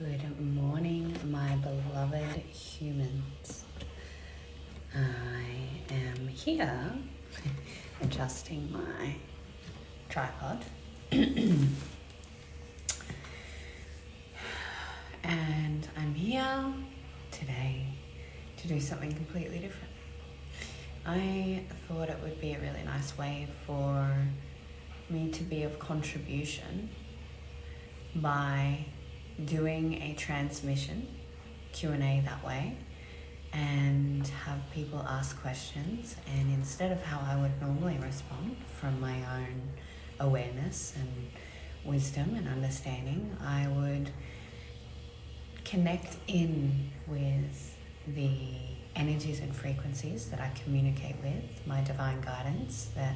Good morning, my beloved humans. I am here adjusting my tripod and I'm here today to do something completely different. I thought it would be a really nice way for me to be of contribution by doing a transmission Q&A that way and have people ask questions, and instead of how I would normally respond from my own awareness and wisdom and understanding, I would connect in with the energies and frequencies that I communicate with, my divine guidance that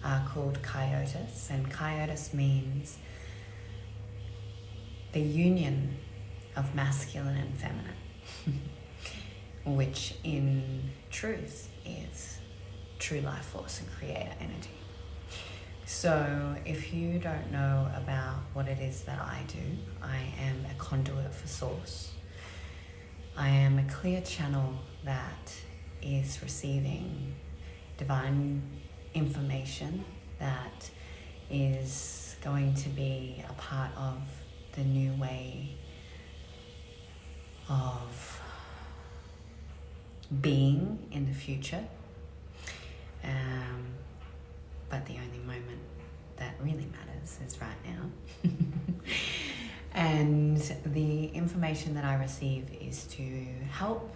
are called KIOTIS, and KIOTIS means the union of masculine and feminine, which in truth is true life force and creator energy. So if you don't know about what it is that I do, I am a conduit for source. I am a clear channel that is receiving divine information that is going to be a part of the new way of being in the future, but the only moment that really matters is right now. And the information that I receive is to help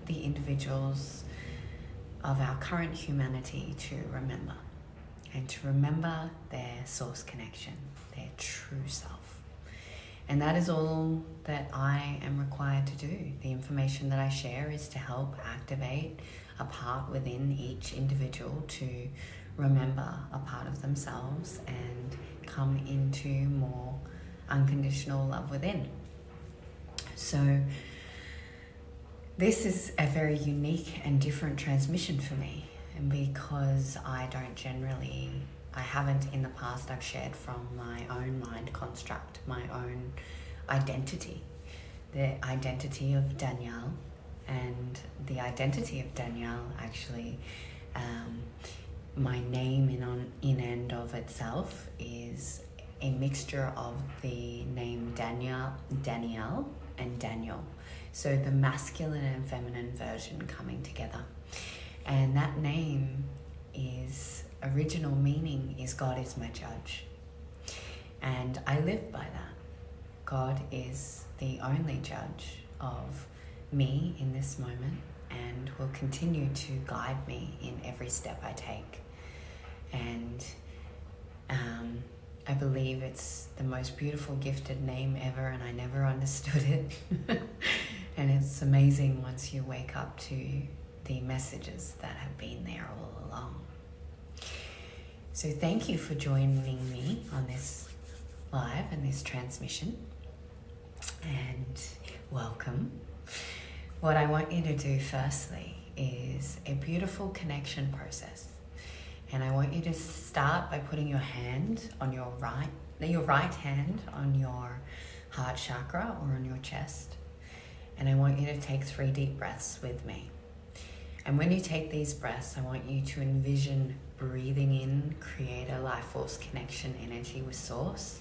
the individuals of our current humanity to remember, and to remember their source connection, their true self. And that is all that I am required to do. The information that I share is to help activate a part within each individual to remember a part of themselves and come into more unconditional love within. So this is a very unique and different transmission for me, and because I haven't in the past, I've shared from my own mind construct, my own identity, the identity of Danyelle. And the identity of Danyelle, actually, my name in and of itself is a mixture of the name Danyelle and Daniel. So the masculine and feminine version coming together. And that name original meaning is God is my judge. And I live by that. God is the only judge of me in this moment and will continue to guide me in every step I take. And I believe it's the most beautiful gifted name ever, and I never understood it. And it's amazing once you wake up to the messages that have been there all along. So thank you for joining me on this live and this transmission, and welcome. What I want you to do firstly is a beautiful connection process. And I want you to start by putting your hand on your right hand on your heart chakra or on your chest. And I want you to take 3 deep breaths with me. And when you take these breaths, I want you to envision breathing in creator life force connection energy with source,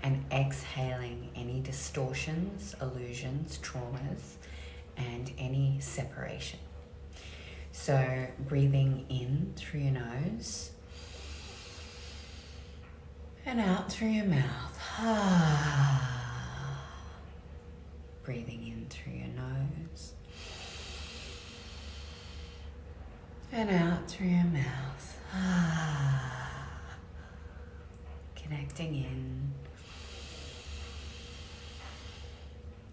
and exhaling any distortions, illusions, traumas, and any separation. So breathing in through your nose and out through your mouth. Breathing in through your nose and out through your mouth. Connecting in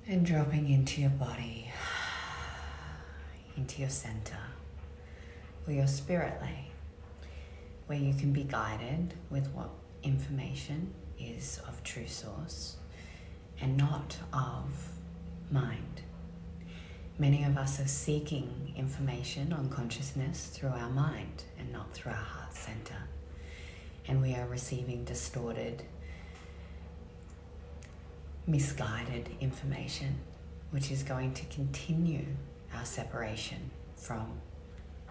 and dropping into your body, into your center, or your spirit lay, where you can be guided with what information is of true source and not of mind. Many of us are seeking information on consciousness through our mind and not through our heart center. And we are receiving distorted misguided information, which is going to continue our separation from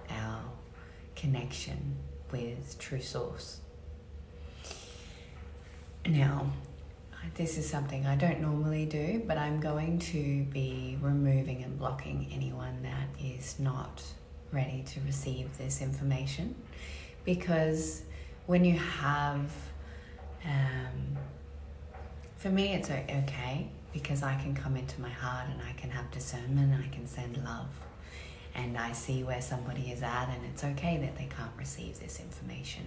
our connection with true source. Now, this is something I don't normally do, but I'm going to be removing and blocking anyone that is not ready to receive this information, because when you have, for me it's okay, because I can come into my heart and I can have discernment, I can send love, and I see where somebody is at, and it's okay that they can't receive this information.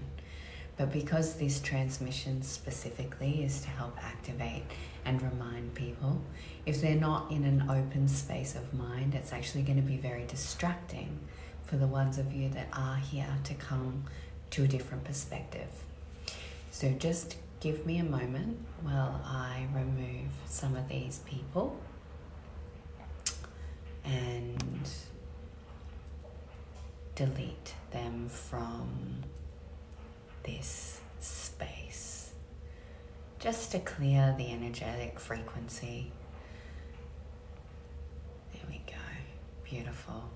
But because this transmission specifically is to help activate and remind people, if they're not in an open space of mind, it's actually going to be very distracting for the ones of you that are here to come to a different perspective. So just give me a moment while I remove some of these people and delete them from this space, just to clear the energetic frequency. There we go. Beautiful.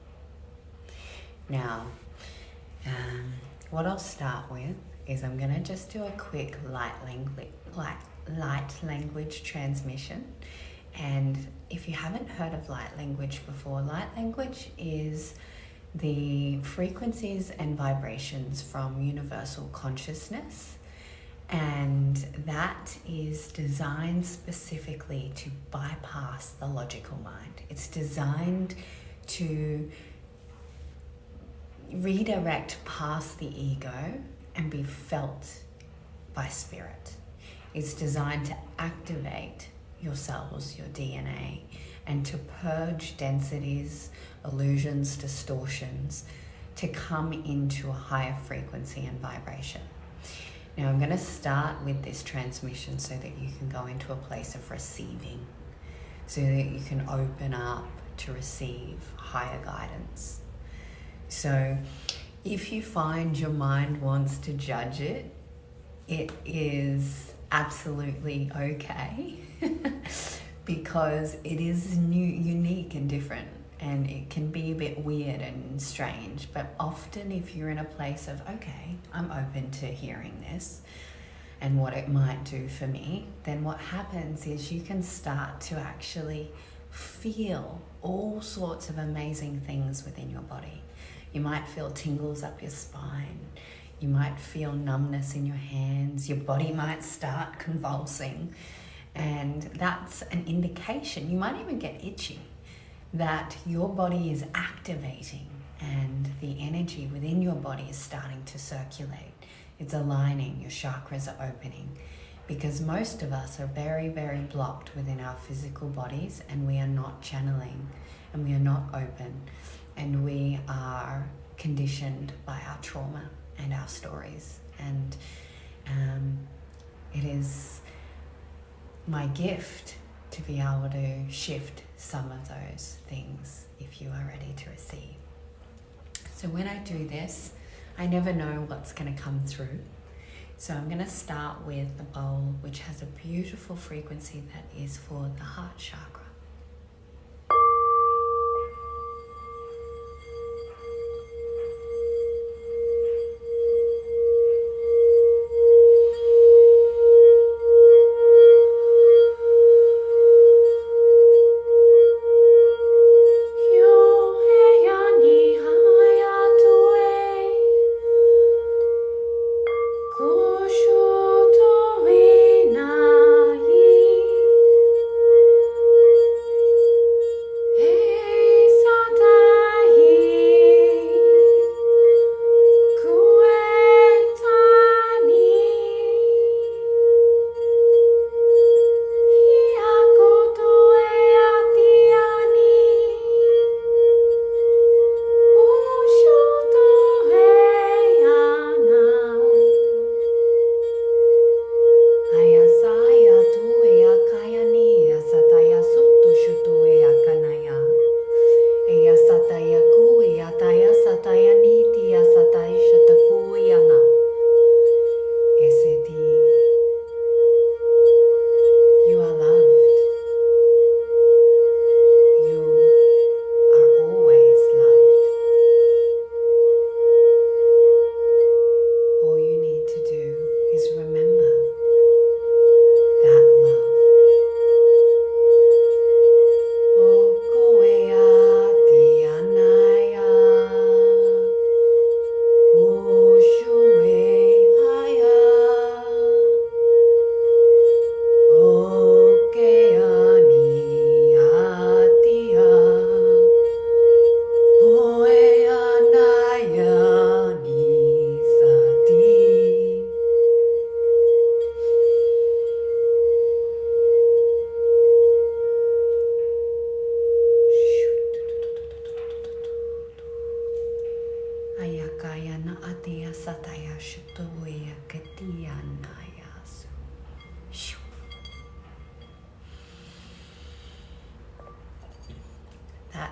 Now, what I'll start with is I'm going to just do a quick light language transmission. And if you haven't heard of light language before, light language is the frequencies and vibrations from universal consciousness, and that is designed specifically to bypass the logical mind. It's designed to redirect past the ego and be felt by spirit. It's designed to activate your cells, your DNA, and to purge densities, illusions, distortions, to come into a higher frequency and vibration. Now I'm going to start with this transmission so that you can go into a place of receiving, so that you can open up to receive higher guidance. So if you find your mind wants to judge it, it is absolutely okay because it is new, unique and different, and it can be a bit weird and strange. But often if you're in a place of, okay, I'm open to hearing this and what it might do for me, then what happens is you can start to actually feel all sorts of amazing things within your body. You might feel tingles up your spine. You might feel numbness in your hands. Your body might start convulsing. And that's an indication, you might even get itchy, that your body is activating and the energy within your body is starting to circulate. It's aligning, your chakras are opening, because most of us are very, very blocked within our physical bodies, and we are not channeling, and we are not open, and we are conditioned by our trauma and our stories. And it is my gift to be able to shift some of those things if you are ready to receive. So when I do this, I never know what's going to come through. So I'm going to start with a bowl which has a beautiful frequency that is for the heart chakra.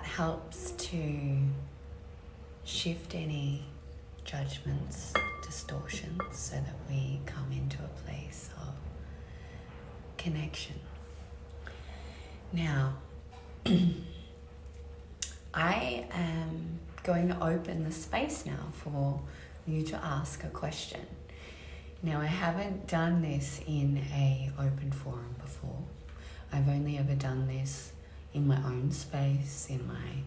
that helps to shift any judgments, distortions, so that we come into a place of connection. Now, I am going to open the space now for you to ask a question. Now, I haven't done this in an open forum before. I've only ever done this in my own space, in my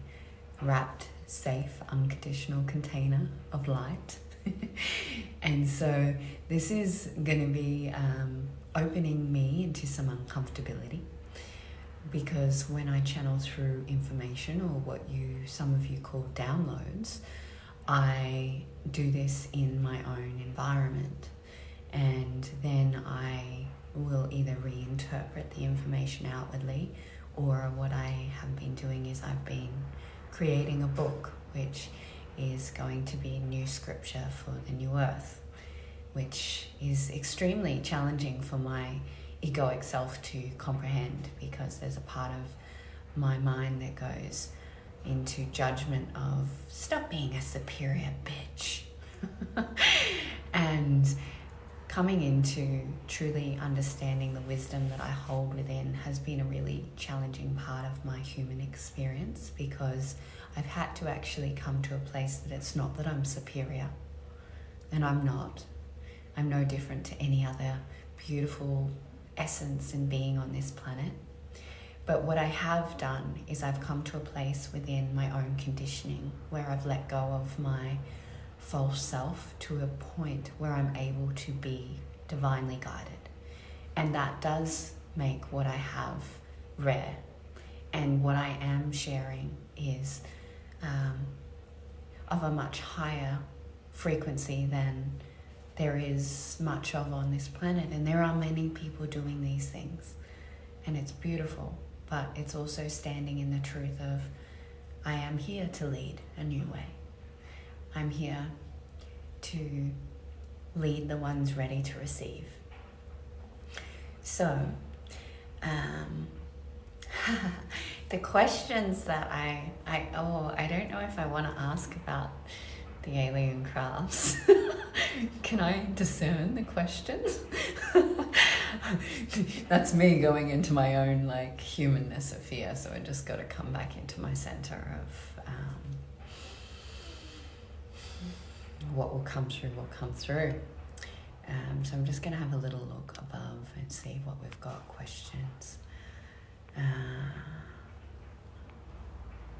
wrapped, safe, unconditional container of light. And so this is going to be opening me into some uncomfortability, because when I channel through information, or what some of you call downloads, I do this in my own environment, and then I will either reinterpret the information outwardly, or what I have been doing is I've been creating a book which is going to be new scripture for the new earth, which is extremely challenging for my egoic self to comprehend, because there's a part of my mind that goes into judgment of stop being a superior bitch. And coming into truly understanding the wisdom that I hold within has been a really challenging part of my human experience, because I've had to actually come to a place that it's not that I'm superior, and I'm not. I'm no different to any other beautiful essence and being on this planet. But what I have done is I've come to a place within my own conditioning where I've let go of my false self to a point where I'm able to be divinely guided. And that does make what I have rare. And what I am sharing is of a much higher frequency than there is much of on this planet. And there are many people doing these things, and it's beautiful, but it's also standing in the truth of, I am here to lead a new way. I'm here to lead the ones ready to receive. So, the questions that I don't know if I want to ask about the alien crafts. Can I discern the questions? That's me going into my own humanness of fear, so I just got to come back into my center of what will come through will come through. So I'm just going to have a little look above and see what we've got. Questions.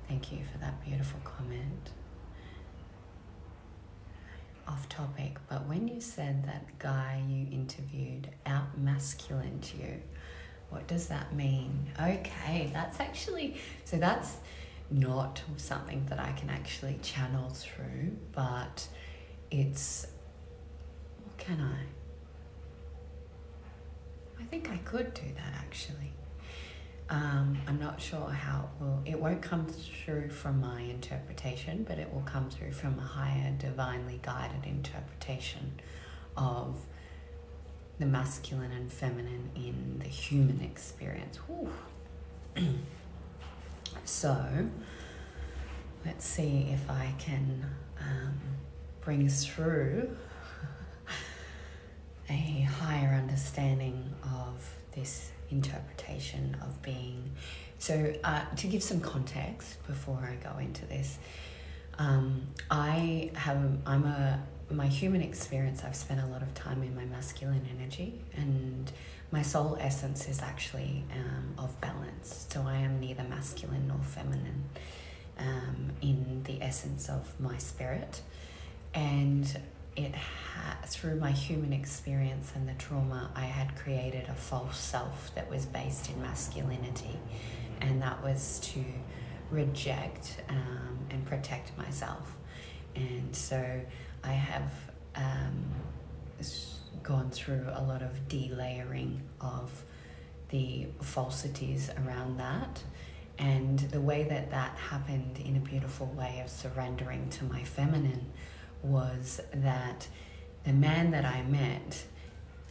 Thank you for that beautiful comment. Off topic, but when you said that guy you interviewed out-masculined you, what does that mean? Okay, that's not something that I can actually channel through, but it's, can I think I could do that actually. I'm not sure how it won't come through from my interpretation, but it will come through from a higher divinely guided interpretation of the masculine and feminine in the human experience. So let's see if I can bring through a higher understanding of this interpretation of being. So to give some context before I go into this, my human experience, I've spent a lot of time in my masculine energy, and my soul essence is actually of balance. So I am neither masculine nor feminine in the essence of my spirit. And through my human experience and the trauma, I had created a false self that was based in masculinity, and that was to reject and protect myself. And so I have gone through a lot of delayering of the falsities around that, and the way that happened in a beautiful way of surrendering to my feminine was that the man that I met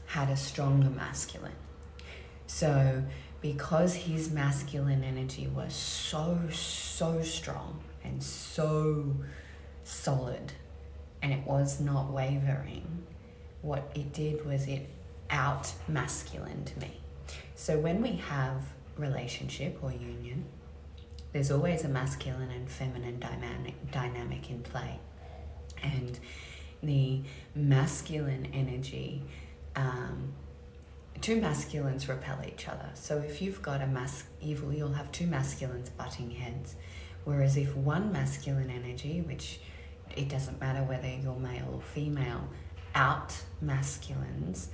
had a stronger masculine. So because his masculine energy was so strong and so solid, and it was not wavering, what it did was it out masculined me. So when we have relationship or union, there's always a masculine and feminine dynamic in play. And the masculine energy, two masculines repel each other. So if you've got you'll have two masculines butting heads. Whereas if one masculine energy, which it doesn't matter whether you're male or female, out masculines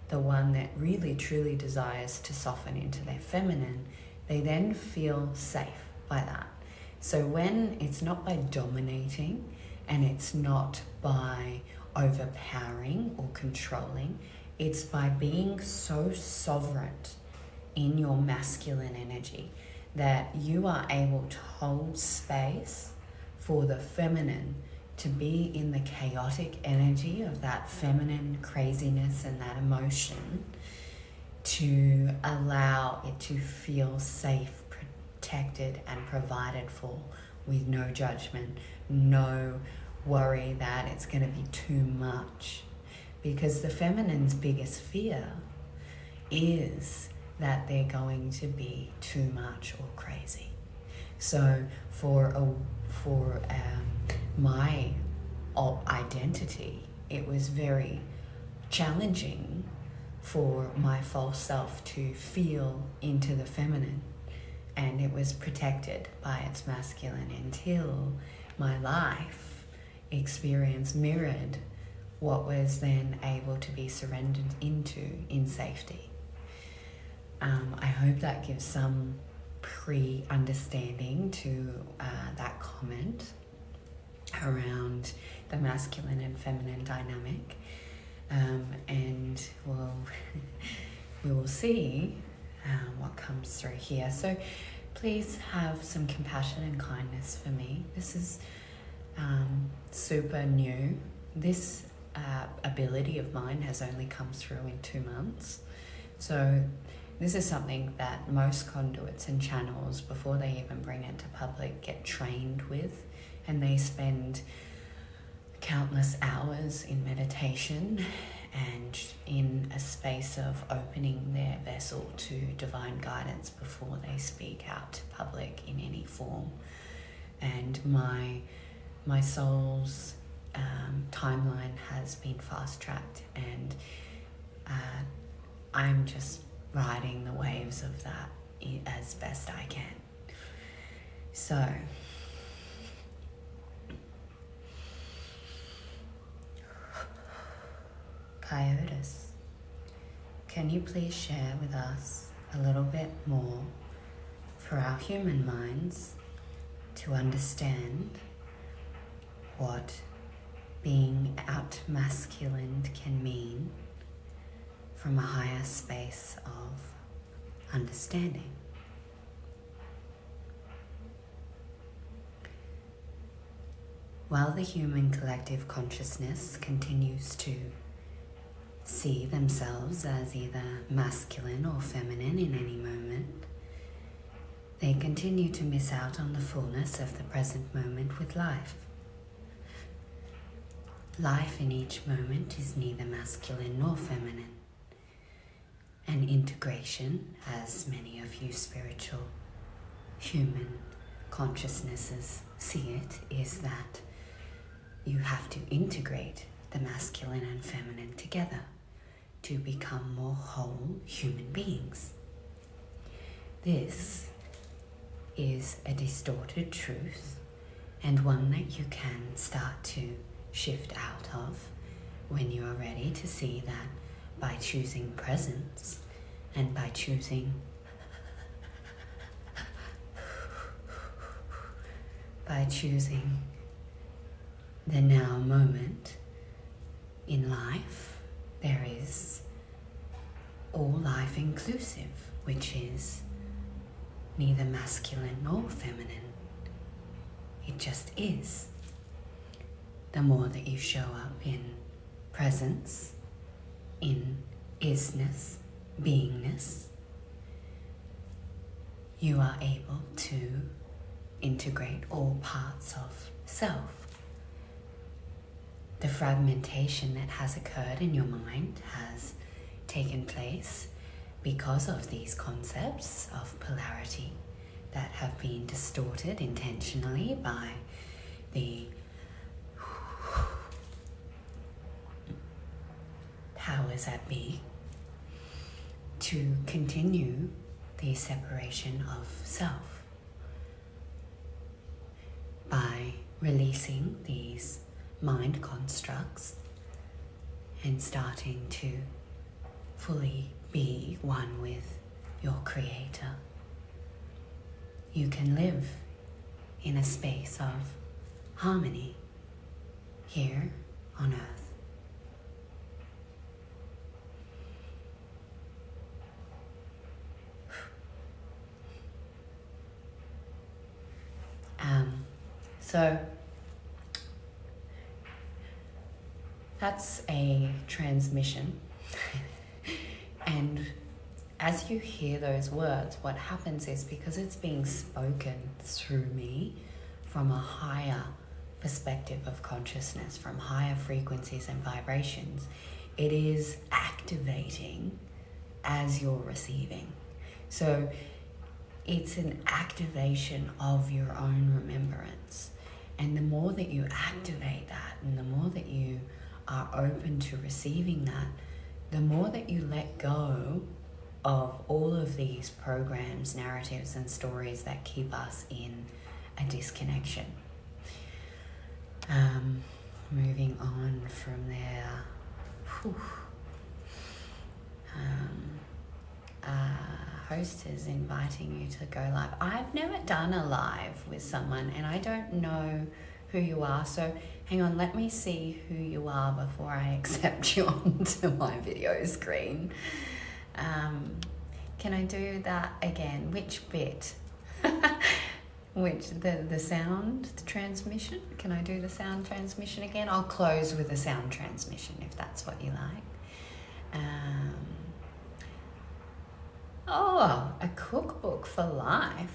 the one that really truly desires to soften into their feminine, they then feel safe by that. So when it's not by dominating and it's not by overpowering or controlling, it's by being so sovereign in your masculine energy that you are able to hold space for the feminine to be in the chaotic energy of that feminine craziness and that emotion, to allow it to feel safe, protected and provided for, with no judgment, no worry that it's going to be too much. Because the feminine's biggest fear is that they're going to be too much or crazy. So for my identity, it was very challenging for my false self to feel into the feminine, and it was protected by its masculine until my life experience mirrored what was then able to be surrendered into in safety. I hope that gives some pre-understanding to that comment around the masculine and feminine dynamic, and we will see what comes through here. So please have some compassion and kindness for me. This is super new. This ability of mine has only come through in 2 months. So this is something that most conduits and channels, before they even bring it to public, get trained with, and they spend countless hours in meditation and in a space of opening their vessel to divine guidance before they speak out to public in any form. And my soul's timeline has been fast-tracked, and I'm just riding the waves of that as best I can. So KIOTIS, can you please share with us a little bit more for our human minds to understand what being out-masculined can mean from a higher space of understanding? While the human collective consciousness continues to see themselves as either masculine or feminine in any moment, they continue to miss out on the fullness of the present moment with life. Life in each moment is neither masculine nor feminine. And integration, as many of you spiritual human consciousnesses see it, is that you have to integrate the masculine and feminine together to become more whole human beings. This is a distorted truth, and one that you can start to shift out of when you are ready to see that by choosing presence and by choosing the now moment in life, there is all life inclusive, which is neither masculine nor feminine. It just is. The more that you show up in presence, in isness, beingness, you are able to integrate all parts of self. The fragmentation that has occurred in your mind has taken place because of these concepts of polarity that have been distorted intentionally by the powers that be to continue the separation of self by releasing these mind constructs and starting to fully be one with your creator. You can live in a space of harmony here on earth. So that's a transmission. And as you hear those words, what happens is, because it's being spoken through me from a higher perspective of consciousness, from higher frequencies and vibrations, it is activating as you're receiving. So it's an activation of your own remembrance. And the more that you activate that, and the more that you are open to receiving that, the more that you let go of all of these programs, narratives, and stories that keep us in a disconnection. Moving on from there. Host is inviting you to go live. I've never done a live with someone and I don't know who you are, so hang on, let me see who you are before I accept you onto my video screen. Can I do that again? Which bit? The sound transmission? Can I do the sound transmission again? I'll close with a sound transmission if that's what you like. A cookbook for life.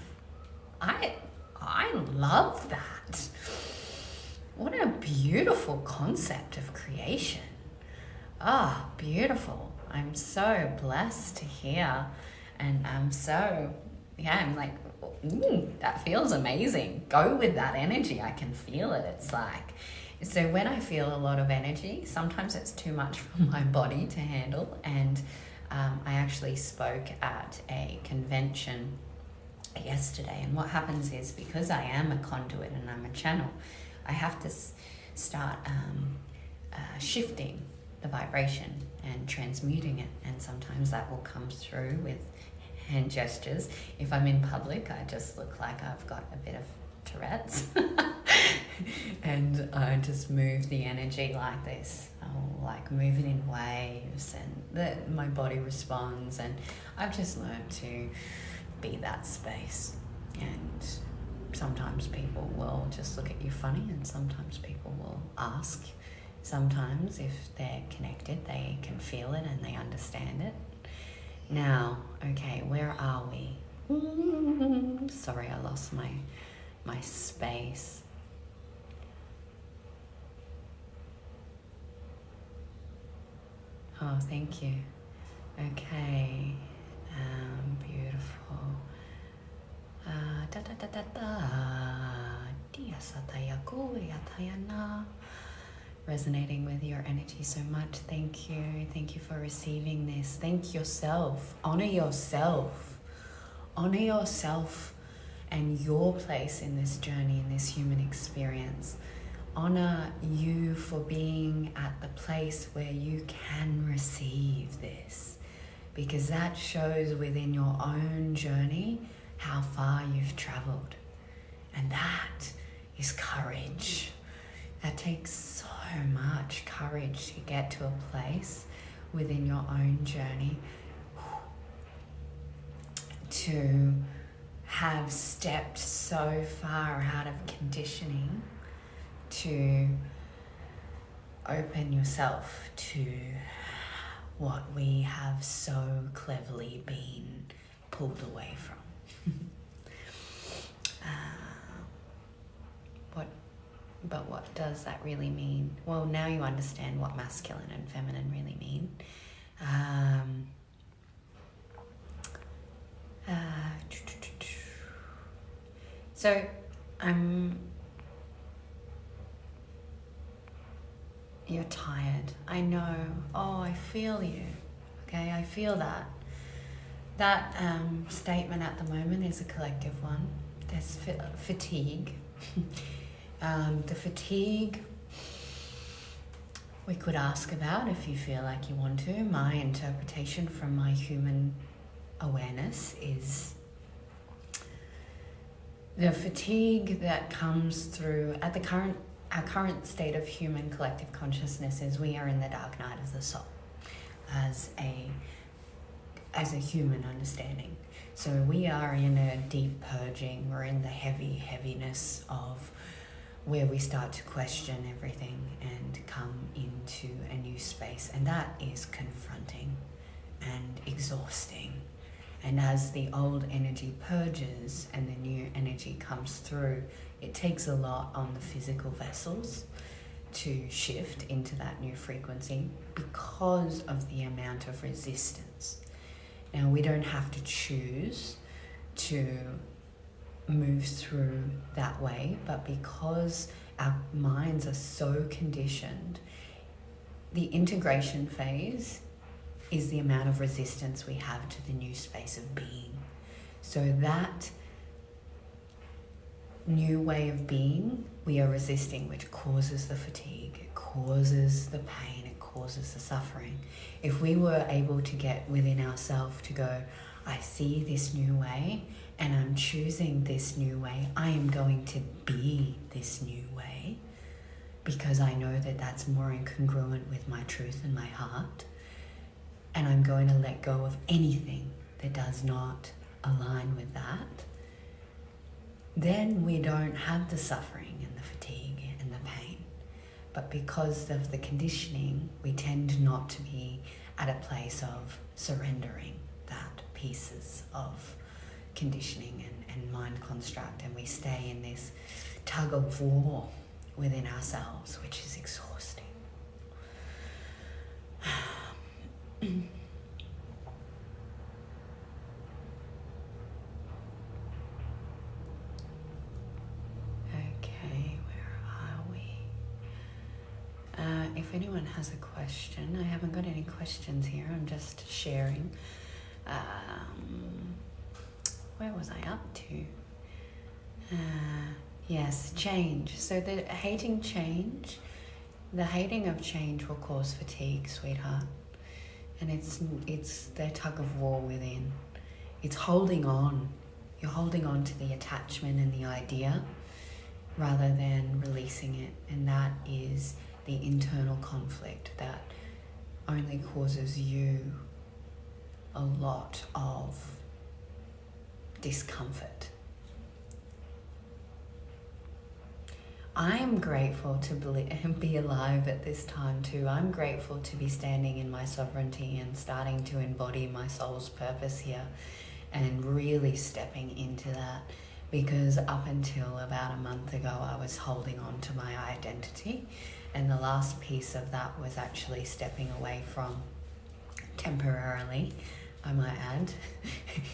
I love that. What a beautiful concept of creation. Beautiful. I'm so blessed to hear. And I'm like, that feels amazing. Go with that energy. I can feel it. It's like, so when I feel a lot of energy, sometimes it's too much for my body to handle. And I actually spoke at a convention yesterday, and what happens is, because I am a conduit and I'm a channel, I have to start shifting the vibration and transmuting it, and sometimes that will come through with hand gestures. If I'm in public, I just look like I've got a bit of Tourette's and I just move the energy like this. I'll like move it in waves, and my body responds, and I've just learned to be that space. And sometimes people will just look at you funny, and sometimes people will ask. Sometimes if they're connected, they can feel it and they understand it. Now, okay, where are we? Sorry, I lost my space. Oh, thank you. Okay, beautiful. Resonating with your energy so much. Thank you. Thank you for receiving this. Thank yourself. Honor yourself. Honor yourself and your place in this journey, in this human experience. Honor you for being at the place where you can receive this, because that shows within your own journey how far you've traveled. And that is courage. That takes so much courage to get to a place within your own journey to have stepped so far out of conditioning to open yourself to what we have so cleverly been pulled away from. But what does that really mean? Well, now you understand what masculine and feminine really mean. So you're tired. I know. Oh, I feel you. Okay, I feel that. That statement at the moment is a collective one. There's fatigue. The fatigue we could ask about if you feel like you want to. My interpretation from my human awareness is the fatigue that comes through at our current state of human collective consciousness is we are in the dark night of the soul as a human understanding. So we are in a deep purging. We're in the heaviness of where we start to question everything and come into a new space. And that is confronting and exhausting. And as the old energy purges and the new energy comes through, it takes a lot on the physical vessels to shift into that new frequency because of the amount of resistance. Now, we don't have to choose to move through that way, but because our minds are so conditioned, the integration phase is the amount of resistance we have to the new space of being. So that new way of being we are resisting, which causes the fatigue, it causes the pain, it causes the suffering. If we were able to get within ourselves to go, I see this new way and I'm choosing this new way, I am going to be this new way because I know that that's more incongruent with my truth and my heart, and I'm going to let go of anything that does not align with that, then we don't have the suffering and the fatigue and the pain. But because of the conditioning, we tend not to be at a place of surrendering that pieces of conditioning and mind construct, and we stay in this tug of war within ourselves, which is exhausting. Okay, where are we? If anyone has a question, I haven't got any questions here, I'm just sharing. Where was I up to? Yes, change. So the hating of change will cause fatigue, sweetheart. And it's the tug of war within. It's holding on. You're holding on to the attachment and the idea rather than releasing it. And that is the internal conflict that only causes you a lot of discomfort. I am grateful to be alive at this time too. I'm grateful to be standing in my sovereignty and starting to embody my soul's purpose here and really stepping into that, because up until about a month ago I was holding on to my identity, and the last piece of that was actually stepping away from, temporarily I might add,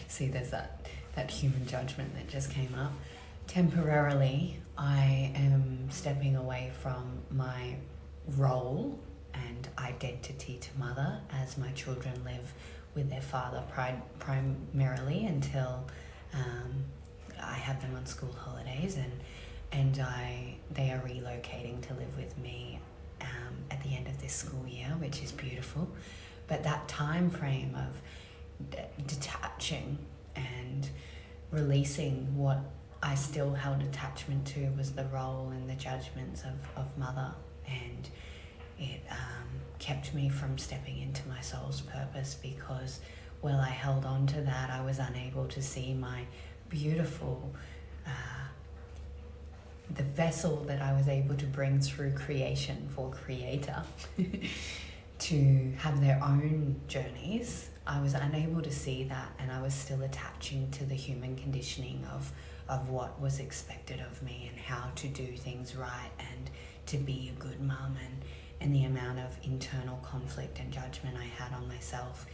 see there's that human judgment that just came up. Temporarily, I am stepping away from my role and identity to mother, as my children live with their father primarily until I have them on school holidays, and they are relocating to live with me at the end of this school year, which is beautiful. But that time frame of detaching and releasing what I still held attachment to was the role and the judgments of mother, and it kept me from stepping into my soul's purpose, because while I held on to that, I was unable to see my beautiful, the vessel that I was able to bring through creation for Creator to have their own journeys I was unable to see that, and I was still attaching to the human conditioning of what was expected of me and how to do things right and to be a good mum, and the amount of internal conflict and judgment I had on myself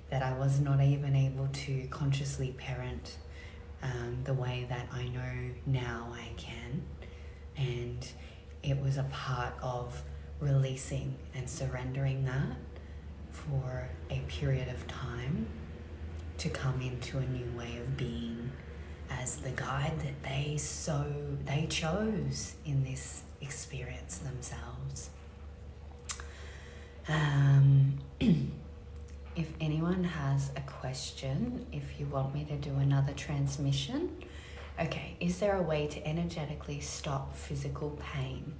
that I was not even able to consciously parent the way that I know now I can. And it was a part of releasing and surrendering that for a period of time to come into a new way of being as the guide that they chose in this experience themselves. If anyone has a question, if you want me to do another transmission. Okay, is there a way to energetically stop physical pain?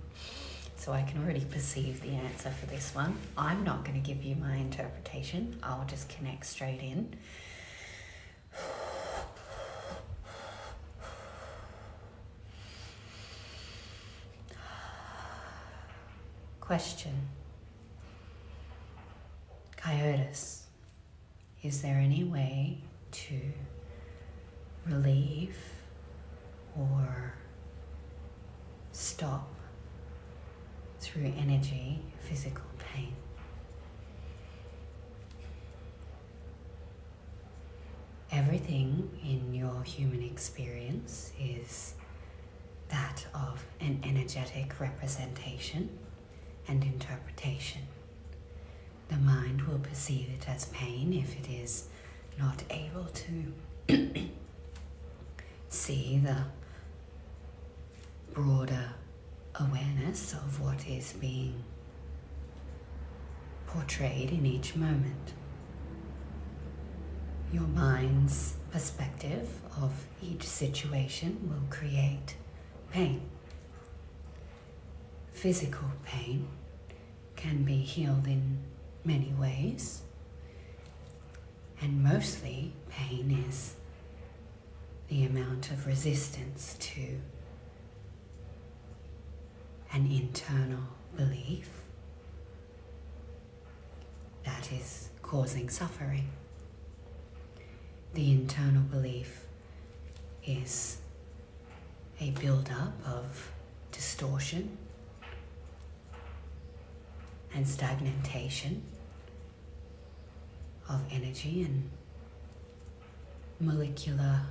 So I can already perceive the answer for this one. I'm not going to give you my interpretation. I'll just connect straight in. Question. KIOTIS, is there any way to relieve or stop through energy physical pain? Everything in your human experience is that of an energetic representation and interpretation. The mind will perceive it as pain if it is not able to see the broader awareness of what is being portrayed in each moment. Your mind's perspective of each situation will create pain. Physical pain can be healed in many ways, and mostly pain is the amount of resistance to an internal belief that is causing suffering. The internal belief is a build-up of distortion and stagnation of energy and molecular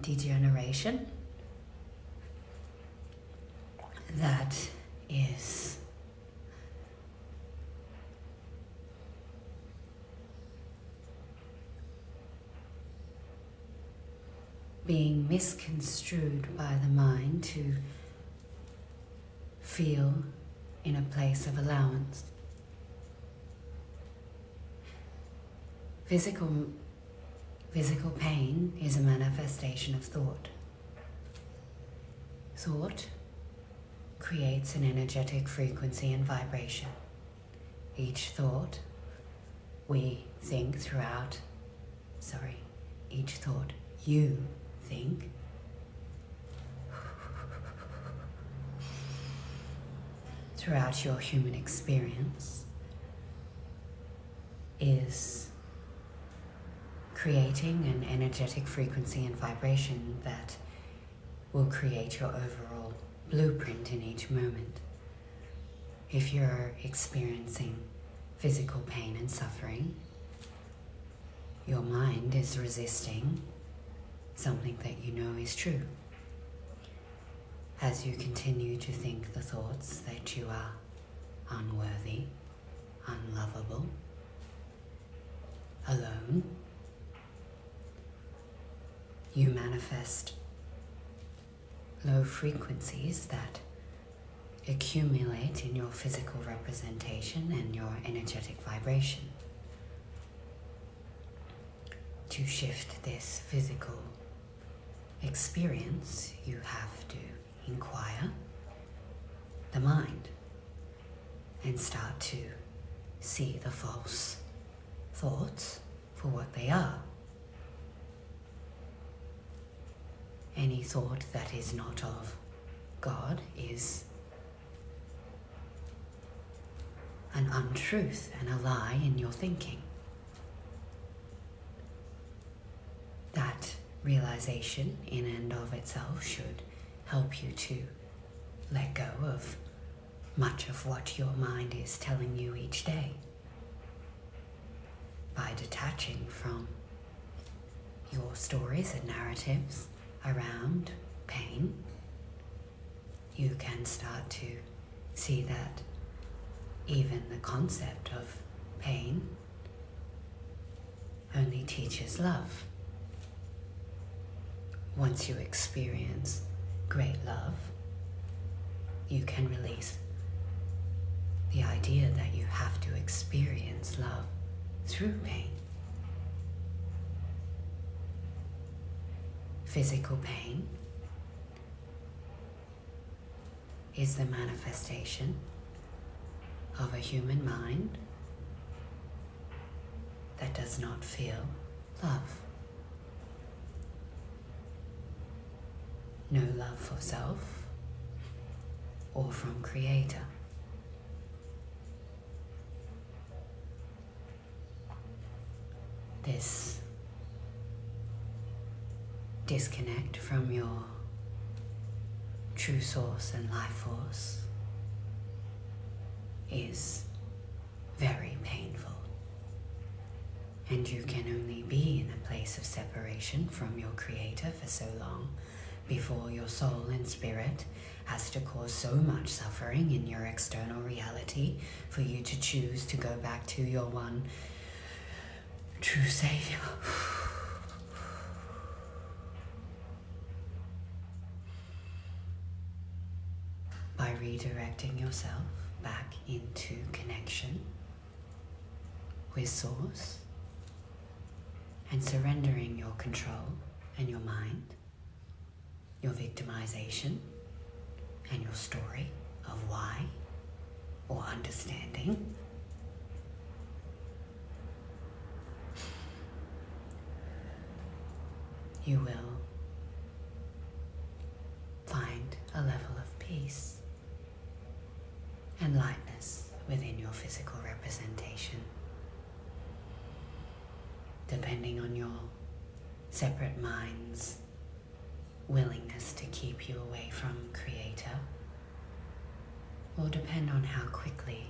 degeneration that is being misconstrued by the mind to feel in a place of allowance. Physical pain is a manifestation of thought. Thought creates an energetic frequency and vibration. Each thought each thought you think throughout your human experience is creating an energetic frequency and vibration that will create your overall blueprint in each moment. If you're experiencing physical pain and suffering, your mind is resisting something that you know is true. As you continue to think the thoughts that you are unworthy, unlovable, alone, you manifest low frequencies that accumulate in your physical representation and your energetic vibration. To shift this physical experience, you have to inquire the mind and start to see the false thoughts for what they are. Any thought that is not of God is an untruth and a lie in your thinking. That realization in and of itself should help you to let go of much of what your mind is telling you each day. By detaching from your stories and narratives around pain, you can start to see that even the concept of pain only teaches love. Once you experience great love, you can release the idea that you have to experience love through pain. Physical pain is the manifestation of a human mind that does not feel love. No love for self or from Creator. This disconnect from your true source and life force is very painful, and you can only be in a place of separation from your Creator for so long before your soul and spirit has to cause so much suffering in your external reality for you to choose to go back to your one true Savior. By redirecting yourself back into connection with Source and surrendering your control and your mind, your victimization and your story of why or understanding, you will find a level of peace and lightness within your physical representation. Depending on your separate mind's willingness to keep you away from Creator, will depend on how quickly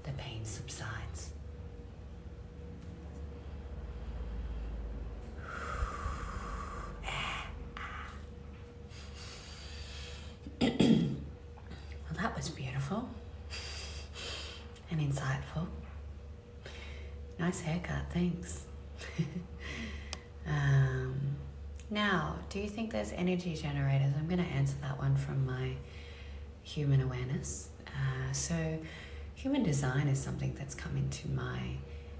the pain subsides. Well, that was beautiful and insightful. Nice haircut, thanks. Now, do you think there's energy generators? I'm going to answer that one from my human awareness. So human design is something that's come into my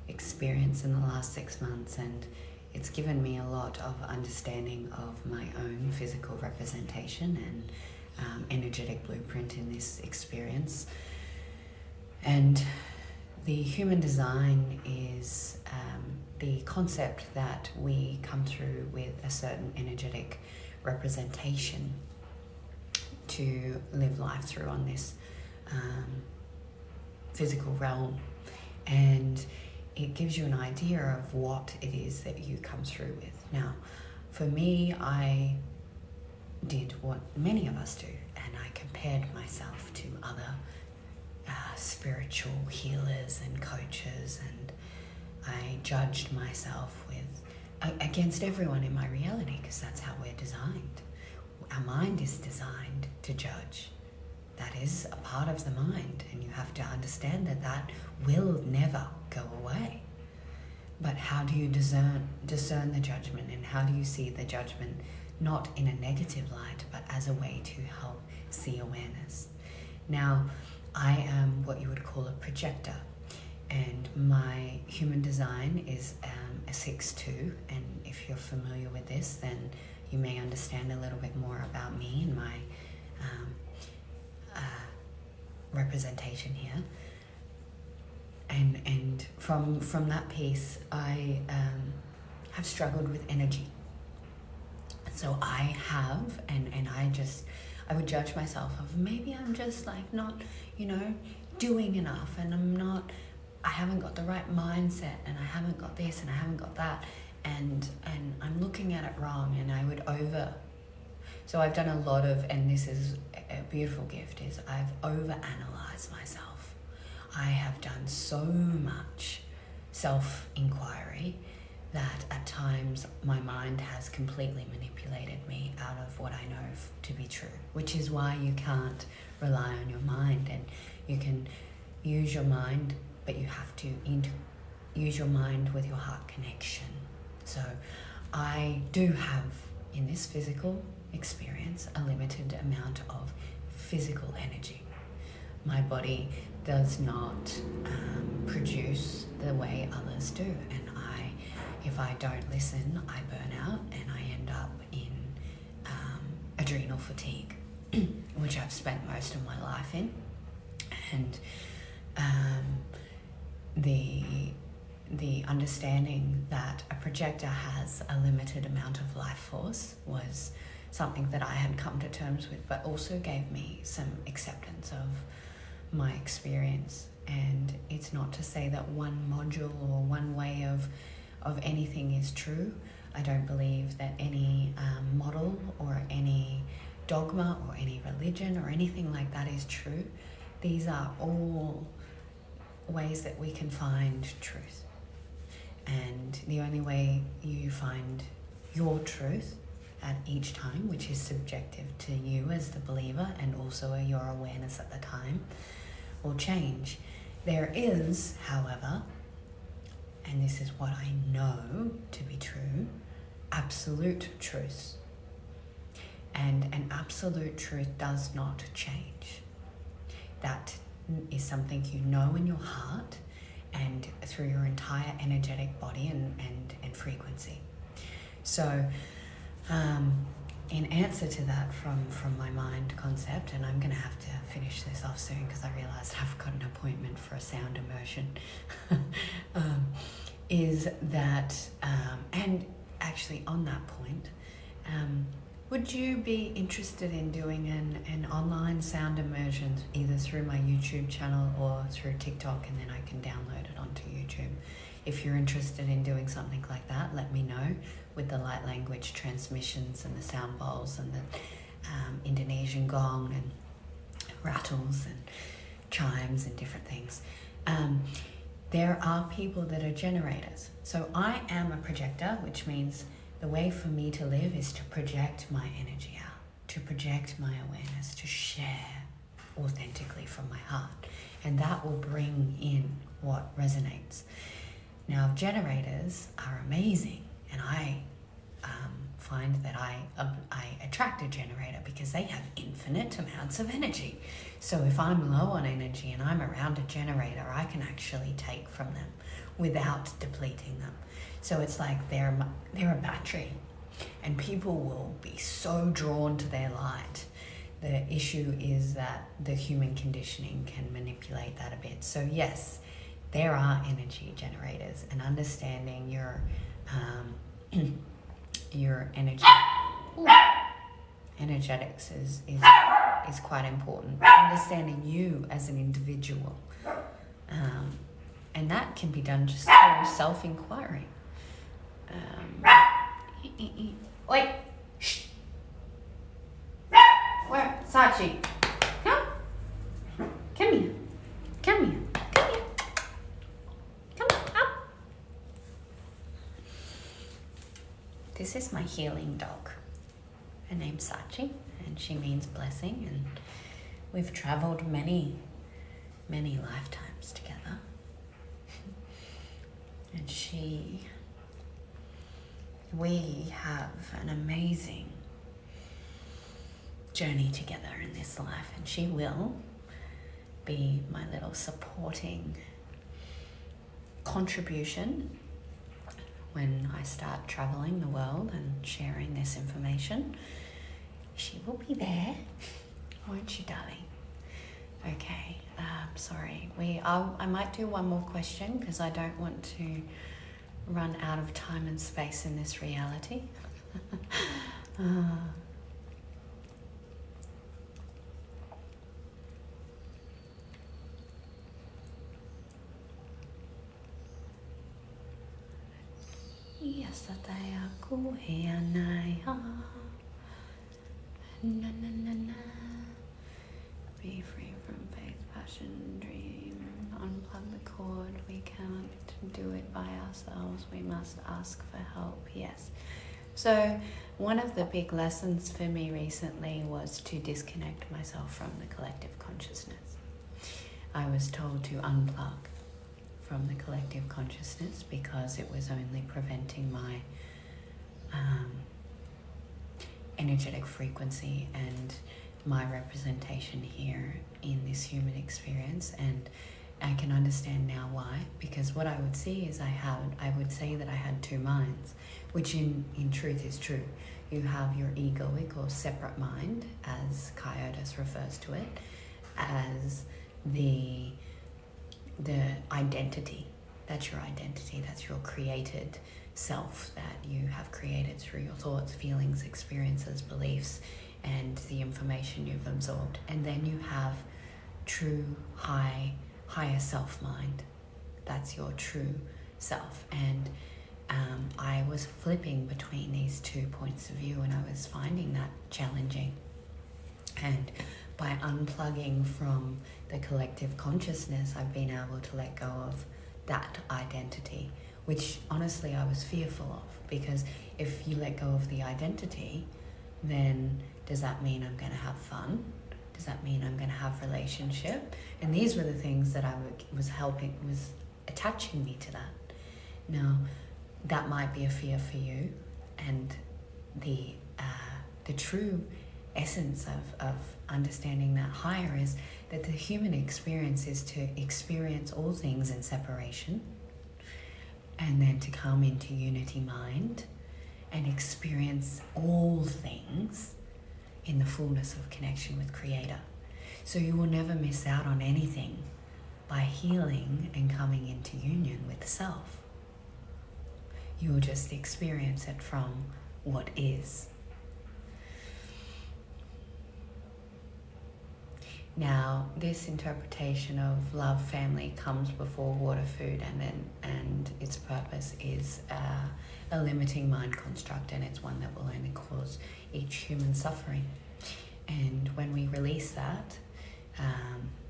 experience in the last 6 months, and it's given me a lot of understanding of my own physical representation and energetic blueprint in this experience. And the human design is the concept that we come through with a certain energetic representation to live life through on this physical realm. And it gives you an idea of what it is that you come through with. Now, for me, I did what many of us do, and I compared myself to other spiritual healers and coaches, and I judged myself against everyone in my reality, because that's how we're designed. Our mind is designed to judge. That is a part of the mind, and you have to understand that that will never go away. But how do you discern the judgment, and how do you see the judgment not in a negative light, but as a way to help see awareness? Now, I am what you would call a projector, and my human design is a 6-2, and if you're familiar with this, then you may understand a little bit more about me and my representation here. And from that piece, I have struggled with energy So I have, and I would judge myself of maybe I'm just like not, doing enough, and I haven't got the right mindset, and I haven't got this, and I haven't got that, and I'm looking at it wrong, and I would So I've done a lot of, and this is a beautiful gift, is I've overanalyzed myself. I have done so much self-inquiry that at times my mind has completely manipulated me out of what I know to be true, which is why you can't rely on your mind, and you can use your mind, but you have to use your mind with your heart connection. So I do have, in this physical experience, a limited amount of physical energy. My body does not produce the way others do, and if I don't listen, I burn out and I end up in adrenal fatigue, which I've spent most of my life in. And the understanding that a projector has a limited amount of life force was something that I had come to terms with, but also gave me some acceptance of my experience. And it's not to say that one module or one way of anything is true. I don't believe that any model or any dogma or any religion or anything like that is true. These are all ways that we can find truth. And the only way you find your truth at each time, which is subjective to you as the believer and also your awareness at the time, will change. There is, however, and this is what I know to be true, absolute truth. And an absolute truth does not change. That is something you know in your heart and through your entire energetic body and frequency. So in answer to that from my mind concept, and I'm going to have to finish this off soon because I realized I've got an appointment for a sound immersion, is that, and actually on that point, would you be interested in doing an online sound immersion either through my YouTube channel or through TikTok, and then I can download it onto YouTube? If you're interested in doing something like that, let me know, with the light language transmissions and the sound bowls and the Indonesian gong and rattles and chimes and different things. There are people that are generators. So I am a projector, which means the way for me to live is to project my energy out, to project my awareness, to share authentically from my heart. And that will bring in what resonates. Now, generators are amazing, and I find that I attract a generator because they have infinite amounts of energy. So if I'm low on energy and I'm around a generator, I can actually take from them without depleting them. So it's like they're a battery, and people will be so drawn to their light. The issue is that the human conditioning can manipulate that a bit. So yes, there are energy generators, and understanding your energetics is quite important. Understanding you as an individual, and that can be done just through self-inquiry. Oi, shh. Where, Sachi? Come here. Come here. Come here. Come up. This is my healing dog. Her name's Sachi, and she means blessing, and we've traveled many, many lifetimes together. And we have an amazing journey together in this life, and she will be my little supporting contribution when I start traveling the world and sharing this information. She will be there, won't you, darling? Okay, sorry. I might do one more question because I don't want to run out of time and space in this reality. Yes, that I go here now. Na na na na. Be free from faith, passion, dream. Unplug the cord. We can't do it by ourselves. We must ask for help. Yes. So one of the big lessons for me recently was to disconnect myself from the collective consciousness. I was told to unplug from the collective consciousness because it was only preventing my energetic frequency and my representation here in this human experience. And I can understand now why, because what I would see is I would say that I had two minds, which in truth is true. You have your egoic or separate mind, as KIOTIS refers to it, as the identity. That's your identity. That's your created self that you have created through your thoughts, feelings, experiences, beliefs, and the information you've absorbed. And then you have true higher self mind. That's your true self. And I was flipping between these 2 points of view, and I was finding that challenging. And by unplugging from the collective consciousness, I've been able to let go of that identity, which honestly I was fearful of, because if you let go of the identity, then does that mean I'm going to have fun? Does that mean I'm going to have relationship? And these were the things that I was attaching me to that. Now, that might be a fear for you, and the true essence of understanding that higher is that the human experience is to experience all things in separation, and then to come into unity mind and experience all things in the fullness of connection with Creator. So you will never miss out on anything by healing and coming into union with self. You will just experience it from what is. Now, this interpretation of love, family comes before water, food, and its purpose is a limiting mind construct, and it's one that will only cause each human suffering. And when we release that,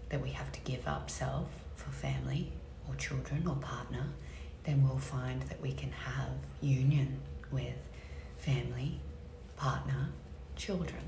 that we have to give up self for family or children or partner, then we'll find that we can have union with family, partner, children.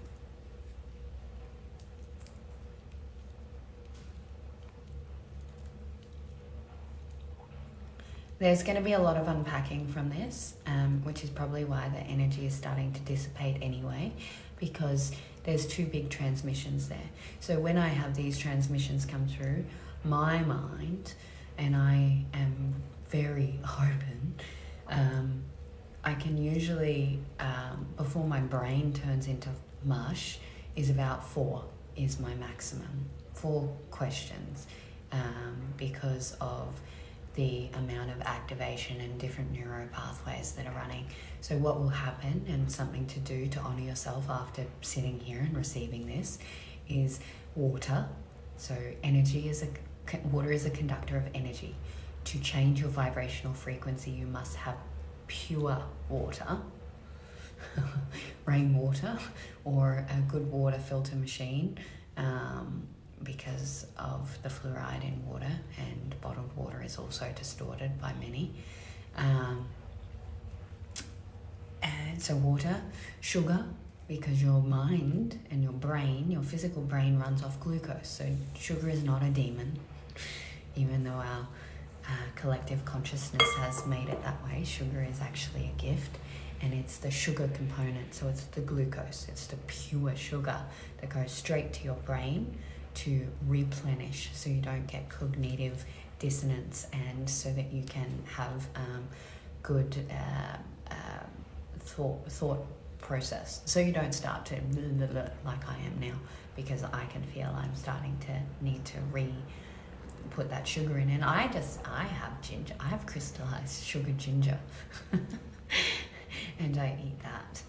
There's going to be a lot of unpacking from this, which is probably why the energy is starting to dissipate anyway, because there's two big transmissions there. So when I have these transmissions come through, my mind, and I am very open, I can usually, before my brain turns into mush, is about 4 is my maximum. 4 questions, because of the amount of activation and different neuro pathways that are running. So what will happen, and something to do to honor yourself after sitting here and receiving this, is water. So water is a conductor of energy. To change your vibrational frequency, you must have pure water, rainwater, or a good water filter machine, because of the fluoride in water, and bottled water is also distorted by many. And so water, sugar, because your mind and your brain, your physical brain, runs off glucose. So sugar is not a demon, even though our collective consciousness has made it that way. Sugar is actually a gift, and it's the sugar component. So it's the glucose, it's the pure sugar that goes straight to your brain to replenish, so you don't get cognitive dissonance, and so that you can have good thought process, so you don't start to like I am now, because I can feel I'm starting to need to put that sugar in. And I have ginger, I have crystallized sugar ginger and I eat that.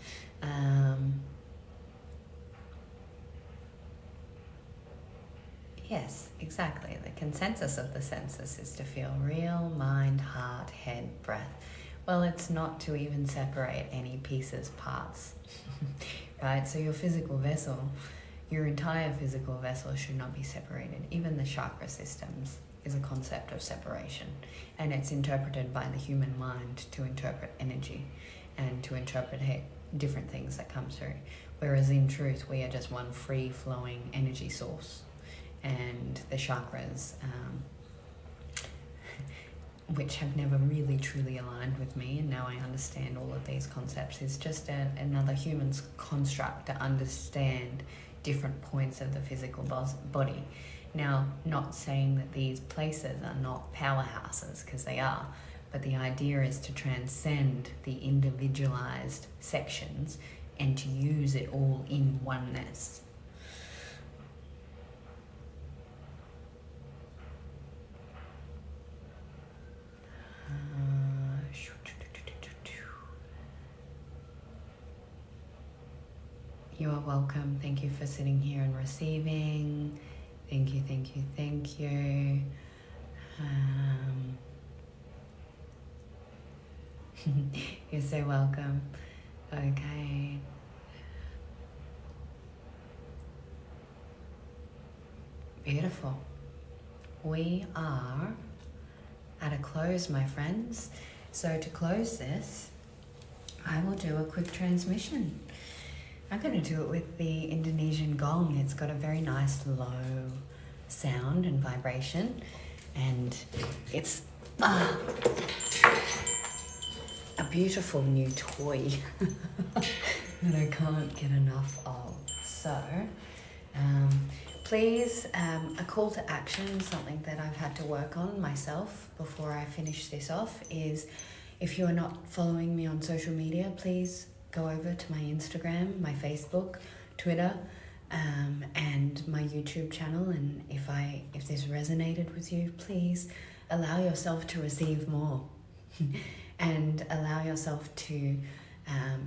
Yes, exactly. The consensus of the senses is to feel real, mind, heart, head, breath. Well, it's not to even separate any pieces, parts, right? So your physical vessel, your entire physical vessel should not be separated. Even the chakra systems is a concept of separation, and it's interpreted by the human mind to interpret energy and to interpret different things that come through. Whereas in truth, we are just one free-flowing energy source. And the chakras, which have never really truly aligned with me, and now I understand all of these concepts, is just another human's construct to understand different points of the physical body. Now, not saying that these places are not powerhouses, because they are, but the idea is to transcend the individualized sections and to use it all in oneness. You are welcome. Thank you for sitting here and receiving. Thank you, thank you, thank you. You're so welcome. Okay. Beautiful. We are at a close, my friends. So to close this, I will do a quick transmission. I'm going to do it with the Indonesian gong. It's got a very nice low sound and vibration, and it's a beautiful new toy that I can't get enough of. So please, a call to action, something that I've had to work on myself before I finish this off, is if you're not following me on social media, please go over to my Instagram, my Facebook, Twitter, and my YouTube channel. And if this resonated with you, please allow yourself to receive more and allow yourself to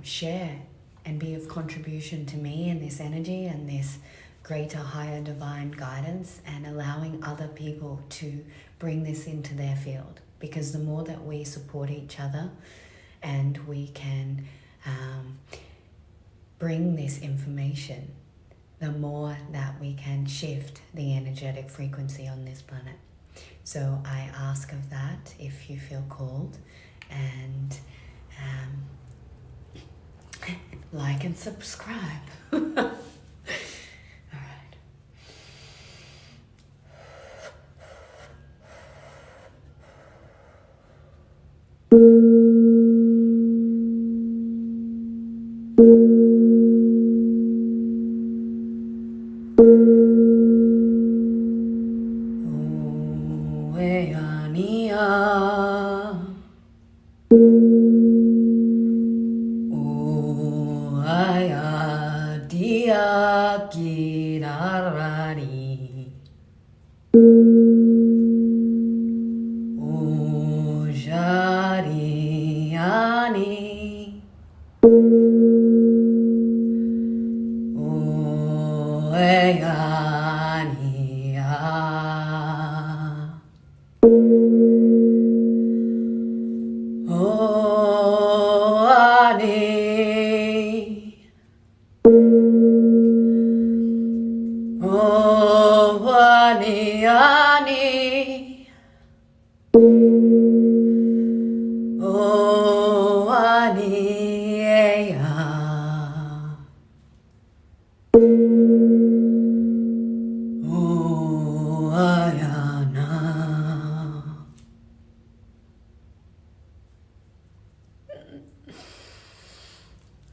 share and be of contribution to me and this energy and this greater, higher divine guidance, and allowing other people to bring this into their field. Because the more that we support each other and we can bring this information, the more that we can shift the energetic frequency on this planet. So I ask of that if you feel called, and like and subscribe. All right.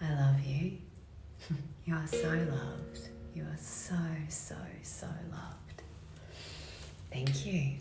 I love you. You are so loved. You are so, so, so loved. Thank you.